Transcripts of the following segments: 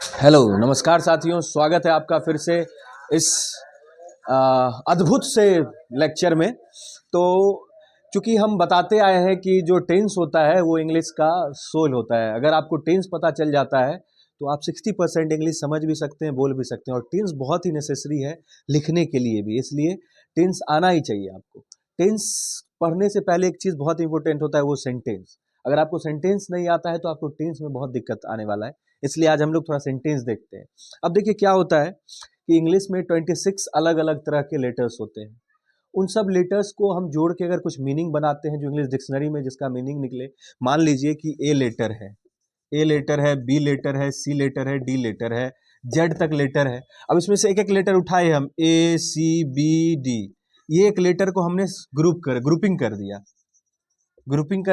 Hello नमस्कार साथियों, स्वागत है आपका फिर से इस अद्भुत से लेक्चर में। तो चूंकि हम बताते आए हैं कि जो टेंस होता है वो इंग्लिश का सोल होता है। अगर आपको टेंस पता चल जाता है तो आप 60% इंग्लिश समझ भी सकते हैं, बोल भी सकते हैं। और टेंस बहुत ही नेसेसरी है लिखने के लिए भी, इसलिए टेंस आना ही चाहिए आपको। टेंस पढ़ने से पहले एक चीज़ बहुत इंपॉर्टेंट होता है, वो सेंटेंस। अगर आपको सेंटेंस नहीं आता है तो आपको टेंस में बहुत दिक्कत आने वाला है, इसलिए आज हम लोग थोड़ा सेंटेंस देखते हैं। अब देखिए क्या होता है कि इंग्लिश में 26 अलग अलग तरह के लेटर्स होते हैं। उन सब लेटर्स को हम जोड़ के अगर कुछ मीनिंग बनाते हैं जो इंग्लिश डिक्शनरी में जिसका मीनिंग निकले। मान लीजिए कि ए लेटर है, ए लेटर है, बी लेटर है, सी लेटर है, डी लेटर है, जेड तक लेटर है। अब इसमें से एक एक लेटर उठाए हम, ए सी बी डी, ये एक लेटर को हमने ग्रुपिंग कर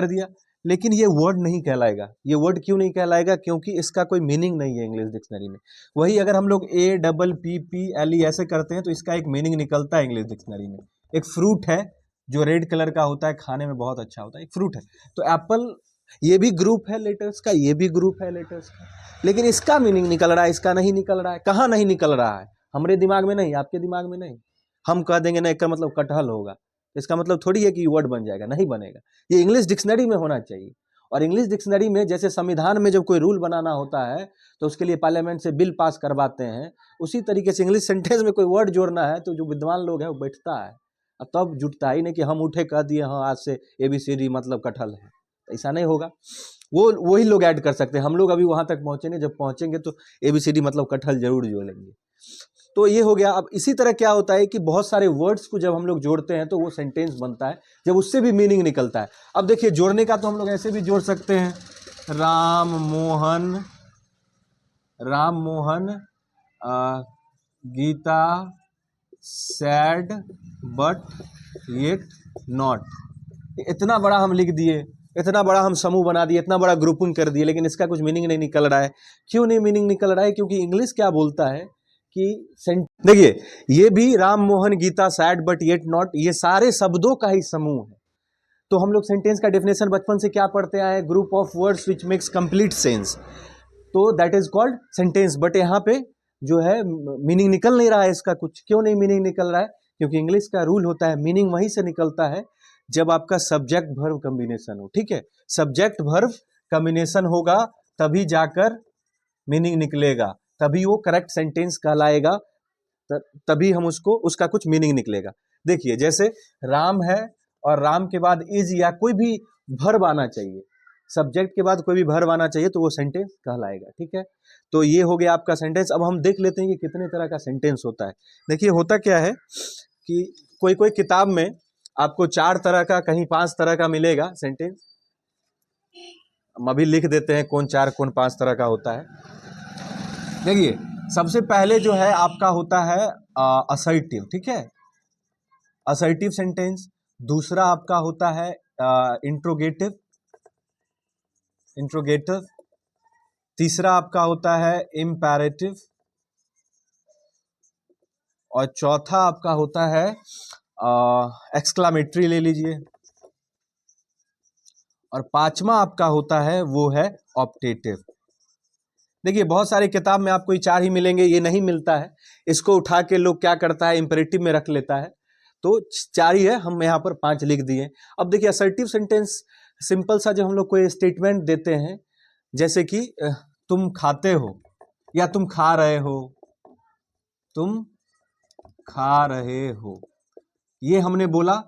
दिया। लेकिन ये वर्ड नहीं कहलाएगा। ये वर्ड क्यों नहीं कहलाएगा? क्योंकि इसका कोई मीनिंग नहीं है इंग्लिश डिक्शनरी में। वही अगर हम लोग A double P P L E ऐसे करते हैं तो इसका एक मीनिंग निकलता है इंग्लिश डिक्शनरी में। एक फ्रूट है जो रेड कलर का होता है, खाने में बहुत अच्छा होता है, एक फ्रूट है। तो एप्पल, ये भी ग्रुप है लेटर्स का, ये भी ग्रुप है लेटर्स का, लेकिन इसका मीनिंग निकल रहा है, इसका नहीं निकल रहा है। कहाँ नहीं निकल रहा है? हमारे दिमाग में नहीं, आपके दिमाग में नहीं। हम कह देंगे ना इसका मतलब कटहल होगा, इसका मतलब थोड़ी है कि वर्ड बन जाएगा, नहीं बनेगा। ये इंग्लिश डिक्शनरी में होना चाहिए। और इंग्लिश डिक्शनरी में जैसे संविधान में जब कोई रूल बनाना होता है तो उसके लिए पार्लियामेंट से बिल पास करवाते हैं, उसी तरीके से इंग्लिश सेंटेंस में कोई वर्ड जोड़ना है तो जो विद्वान लोग हैं वो बैठता है और तब जुटता ही। नहीं कि हम उठे कह दिए हाँ आज से ABCD मतलब कटहल है, ऐसा नहीं होगा। वो वही लोग ऐड कर सकते हैं, हम लोग अभी वहां तक पहुंचे नहीं। जब पहुंचेंगे तो ABCD मतलब कटहल जरूर जोड़ेंगे। तो ये हो गया। अब इसी तरह क्या होता है कि बहुत सारे वर्ड्स को जब हम लोग जोड़ते हैं तो वो सेंटेंस बनता है, जब उससे भी मीनिंग निकलता है। अब देखिए जोड़ने का तो हम लोग ऐसे भी जोड़ सकते हैं, Ram Mohan Geeta said but yet not. इतना बड़ा हम लिख दिए, इतना बड़ा हम समूह बना दिए, इतना बड़ा ग्रुपिंग कर दिए, लेकिन इसका कुछ मीनिंग नहीं निकल रहा है। क्यों नहीं मीनिंग निकल रहा है? क्योंकि इंग्लिश क्या बोलता है कि देखिए ये भी Ram Mohan Geeta said but yet not, ये सारे शब्दों का ही समूह है। तो हम लोग सेंटेंस का डेफिनेशन बचपन से क्या पढ़ते आए? Group of words which makes complete sense, तो that is called sentence. But यहाँ पे जो है मीनिंग निकल नहीं रहा है इसका कुछ। क्यों नहीं मीनिंग निकल रहा है? क्योंकि इंग्लिश का रूल होता है मीनिंग वहीं से निकलता है जब आपका सब्जेक्ट वर्ब कॉम्बिनेशन हो। ठीक है, सब्जेक्ट वर्ब कॉम्बिनेशन होगा तभी जाकर मीनिंग निकलेगा, तभी वो करेक्ट सेंटेंस कहलाएगा, तभी हम उसका कुछ मीनिंग निकलेगा। देखिए जैसे राम है और राम के बाद इज या कोई भी वर्ब आना चाहिए, सब्जेक्ट के बाद कोई भी वर्ब आना चाहिए तो वो सेंटेंस कहलाएगा। ठीक है, तो ये हो गया आपका सेंटेंस। अब हम देख लेते हैं कि कितने तरह का सेंटेंस होता है। देखिए होता क्या है कि कोई कोई किताब में आपको 4 तरह का, कहीं 5 तरह का मिलेगा सेंटेंस। हम अभी लिख देते हैं कौन 4 कौन 5 तरह का होता है। देखिए सबसे पहले जो है आपका होता है असर्टिव। ठीक है, असर्टिव सेंटेंस। दूसरा आपका होता है इंट्रोगेटिव। तीसरा आपका होता है इम्पेरेटिव, और चौथा आपका होता है एक्सक्लामेटरी ले लीजिए, और पांचवा आपका होता है वो है ऑप्टेटिव। देखिए बहुत सारी किताब में आपको ये 4 ही मिलेंगे, ये नहीं मिलता है। इसको उठा के लोग क्या करता है, इंपेरेटिव में रख लेता है। तो 4 ही है, हम यहाँ पर 5 लिख दिए। अब देखिए असर्टिव सेंटेंस सिंपल सा, जब हम लोग कोई स्टेटमेंट देते हैं जैसे कि तुम खाते हो या तुम खा रहे हो, ये हमने बोला।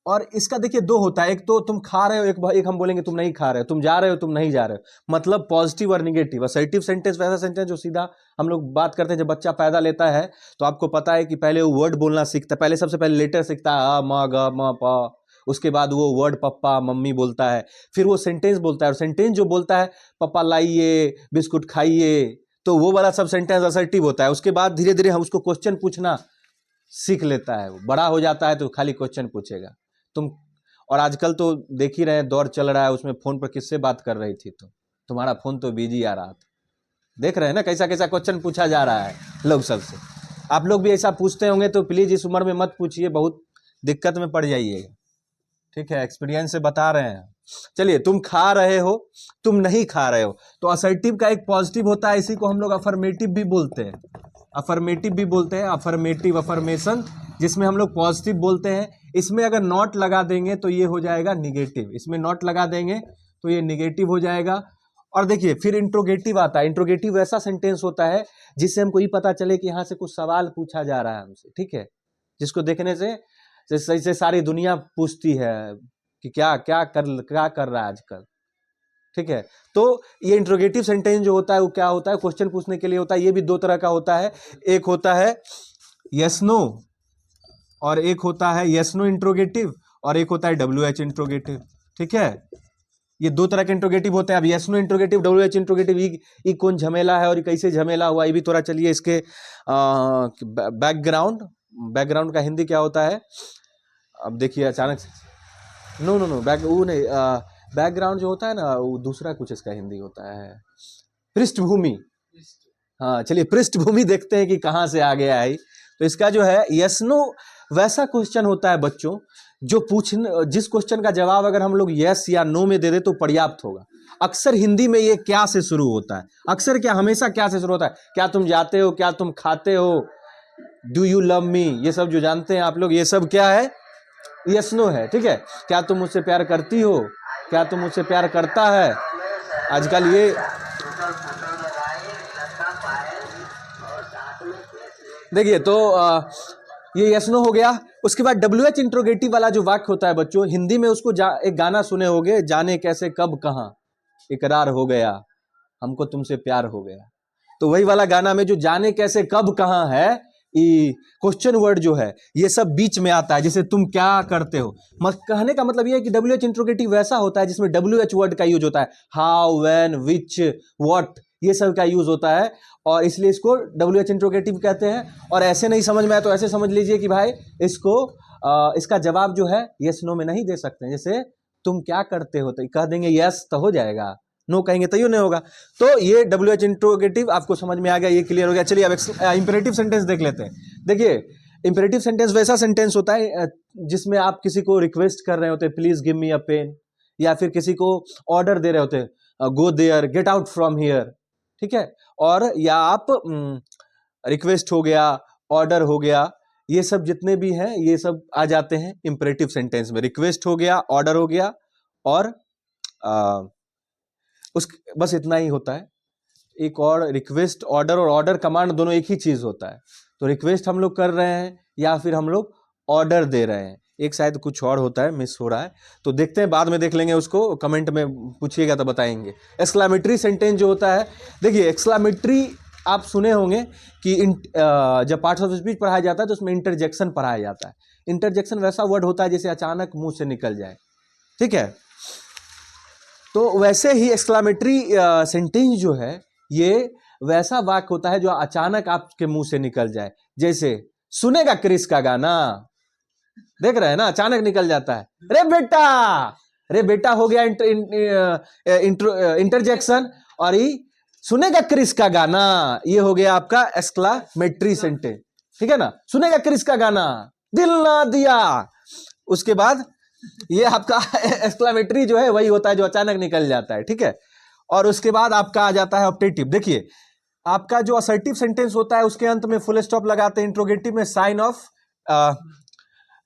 और इसका देखिए 2 होता है, एक तो तुम खा रहे हो, एक हम बोलेंगे तुम नहीं खा रहे हो, तुम जा रहे हो, तुम नहीं जा रहे हो, मतलब पॉजिटिव और निगेटिव। असर्टिव सेंटेंस वैसा सेंटेंस जो सीधा हम लोग बात करते हैं। जब बच्चा पैदा लेता है तो आपको पता है कि पहले वो वर्ड बोलना सीखता है, पहले सबसे पहले लेटर सीखता है आ म ग म प, उसके बाद वो वर्ड पप्पा मम्मी बोलता है, फिर वो सेंटेंस बोलता है। और सेंटेंस जो बोलता है पप्पा लाइए बिस्कुट खाइए, तो वो वाला सब सेंटेंस असर्टिव होता है। उसके बाद धीरे धीरे हम उसको क्वेश्चन पूछना सीख लेता है, वो बड़ा हो जाता है तो खाली क्वेश्चन पूछेगा तुम। और आजकल तो देख ही रहे हैं, दौर चल रहा है, उसमें फोन पर किससे बात कर रही थी, तो तुम्हारा फोन तो बिजी आ रहा था। देख रहे हैं ना कैसा कैसा क्वेश्चन पूछा जा रहा है लोग सबसे। आप लोग भी ऐसा पूछते होंगे तो प्लीज इस उम्र में मत पूछिए, बहुत दिक्कत में पड़ जाइएगा। ठीक है, एक्सपीरियंस से बता रहे हैं। चलिए, तुम खा रहे हो, तुम नहीं खा रहे हो, तो असर्टिव का एक पॉजिटिव होता है, इसी को हम लोग अफर्मेटिव भी बोलते हैं, अफर्मेटिव भी बोलते हैं, अफर्मेटिव अफर्मेशन, जिसमें हम लोग पॉजिटिव बोलते हैं। इसमें अगर नॉट लगा देंगे तो ये हो जाएगा निगेटिव, इसमें नॉट लगा देंगे तो ये निगेटिव हो जाएगा। और देखिए फिर इंट्रोगेटिव आता है। इंट्रोगेटिव वैसा सेंटेंस होता है जिससे हमको ये पता चले कि यहाँ से कुछ सवाल पूछा जा रहा है हमसे, ठीक है, जिसको देखने से जैसे सारी दुनिया पूछती है कि क्या कर रहा है आजकल, ठीक है। तो ये इंट्रोगेटिव सेंटेंस जो होता है वो क्या होता है, क्वेश्चन पूछने के लिए होता है। ये भी दो तरह का होता है, एक होता है यस नो और एक होता है यस नो इंट्रोगेटिव, और एक होता है WH इंट्रोगेटिव, ठीक है। ये दो तरह के इंट्रोगेटिव होते हैं। अब yes no interrogative, WH interrogative, ये कौन झमेला है और ये कैसे झमेला हुआ, ये भी थोड़ा चलिए इसके बैकग्राउंड का हिंदी क्या होता है। अब देखिए अचानक से नो बैकग्राउंड जो होता है ना वो दूसरा कुछ इसका हिंदी होता है, पृष्ठभूमि। हाँ चलिए पृष्ठभूमि देखते हैं कि कहाँ से आ गया है। तो इसका जो है यस नो वैसा क्वेश्चन होता है बच्चों जो जिस क्वेश्चन का जवाब अगर हम लोग यस या नो में दे दे तो पर्याप्त होगा। अक्सर हिंदी में ये क्या से शुरू होता है, अक्सर क्या हमेशा क्या से शुरू होता है, क्या तुम जाते हो, क्या तुम खाते हो, डू यू लव मी, ये सब जो जानते हैं आप लोग, ये सब क्या है, यस नो है, ठीक है। क्या तुम मुझसे प्यार करती हो, क्या तुम मुझसे प्यार करता है, आजकल ये देखिए। तो ये यस नो हो गया। उसके बाद WH इंट्रोगेटिव वाला जो वाक्य होता है बच्चों, हिंदी में उसको एक गाना सुने होगे, जाने कैसे कब कहां इकरार हो गया हमको तुमसे प्यार हो गया। तो वही वाला गाना में जो जाने कैसे कब कहां है, क्वेश्चन वर्ड जो है ये सब बीच में आता है, जैसे तुम क्या करते हो। कहने का मतलब ये है कि WH इंट्रोगेटिव वैसा होता है जिसमें WH वर्ड का यूज होता है, हाउ, व्हेन, विच, व्हाट, ये सब का यूज होता है, और इसलिए इसको WH इंट्रोगेटिव कहते हैं। और ऐसे नहीं समझ में आया तो ऐसे समझ लीजिए कि भाई इसको इसका जवाब जो है यस नो में नहीं दे सकते। जैसे तुम क्या करते हो तो कह देंगे यस तो हो जाएगा, नो कहेंगे तो यूं नहीं होगा। तो ये WH इंट्रोगेटिव आपको समझ में आ गया, ये क्लियर हो गया। चलिए अब इंपेरेटिव सेंटेंस देख लेते हैं। देखिए इंपेरेटिव सेंटेंस वैसा सेंटेंस होता है जिसमें आप किसी को रिक्वेस्ट कर रहे होते हैं, please give me a pen, या फिर किसी को ऑर्डर दे रहे होते हैं, go there, get out from here, ठीक है। और या आप रिक्वेस्ट हो गया, ऑर्डर हो गया, ये सब जितने भी हैं ये सब आ जाते हैं इंपेरेटिव सेंटेंस में। रिक्वेस्ट हो गया, ऑर्डर हो गया, और बस इतना ही होता है। एक और रिक्वेस्ट, ऑर्डर और ऑर्डर कमांड दोनों एक ही चीज होता है। तो रिक्वेस्ट हम लोग कर रहे हैं या फिर हम लोग ऑर्डर दे रहे हैं, एक शायद कुछ और होता है, मिस हो रहा है, तो देखते हैं, बाद में देख लेंगे उसको, कमेंट में पूछिएगा तो बताएंगे। एक्सक्लामेटरी सेंटेंस जो होता है, देखिए एक्सक्लामेटरी आप सुने होंगे कि जब पार्ट्स ऑफ स्पीच पढ़ाया जाता है तो उसमें इंटरजेक्शन पढ़ाया जाता है। इंटरजेक्शन वैसा वर्ड होता है जैसे अचानक मुंह से निकल जाए, ठीक है। तो वैसे ही एक्सक्लामेटरी सेंटेंस जो है ये वैसा वाक्य होता है जो अचानक आपके मुंह से निकल जाए। जैसे सुनेगा क्रिस का गाना, देख रहे हैं ना, अचानक निकल जाता है, रे बेटा हो गया इंटरजेक्शन, और ये सुनेगा क्रिस का गाना, ये हो गया आपका एक्सक्लामेटरी सेंटेंस, ठीक है ना। सुनेगा क्रिस का गाना, दिल ना दिया, उसके बाद ये आपका एक्सक्लामेटरी जो है वही होता है जो अचानक निकल जाता है, ठीक है। और उसके बाद आपका आ जाता है ऑप्टेटिव। देखिए आपका जो असर्टिव सेंटेंस होता है उसके अंत में फुल स्टॉप लगाते हैं, इंट्रोगेटिव में साइन ऑफ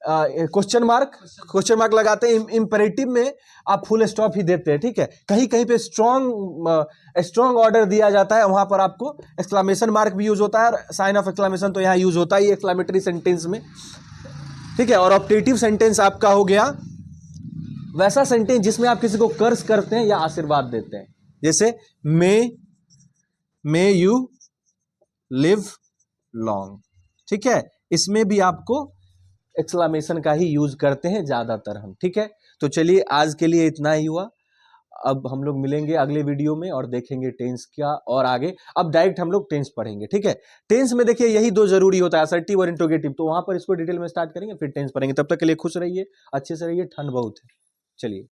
क्वेश्चन मार्क लगाते हैं, इंपेरेटिव में आप फुल स्टॉप ही देते हैं, ठीक है। कहीं कहीं पे स्ट्रॉन्ग ऑर्डर दिया जाता है, वहां पर आपको एक्सक्लामेशन मार्क भी यूज होता है, और साइन ऑफ एक्सक्लामेशन तो यहाँ यूज होता है एक्सक्लामेटरी सेंटेंस में, ठीक है। और ऑप्टेटिव सेंटेंस आपका हो गया वैसा सेंटेंस जिसमें आप किसी को कर्ज करते हैं या आशीर्वाद देते हैं, जैसे मे यू लिव लॉन्ग, ठीक है। इसमें भी आपको एक्सक्लामेशन का ही यूज करते हैं ज्यादातर हम, ठीक है। तो चलिए आज के लिए इतना ही हुआ। अब हम लोग मिलेंगे अगले वीडियो में और देखेंगे टेंस क्या और आगे। अब डायरेक्ट हम लोग टेंस पढ़ेंगे, ठीक है। टेंस में देखिए यही दो जरूरी होता है, असर्टिव और इंट्रोगेटिव, तो वहां पर इसको डिटेल में स्टार्ट करेंगे, फिर टेंस पढ़ेंगे। तब तक के लिए खुश रहिए, अच्छे से रहिए, ठंड बहुत है। चलिए।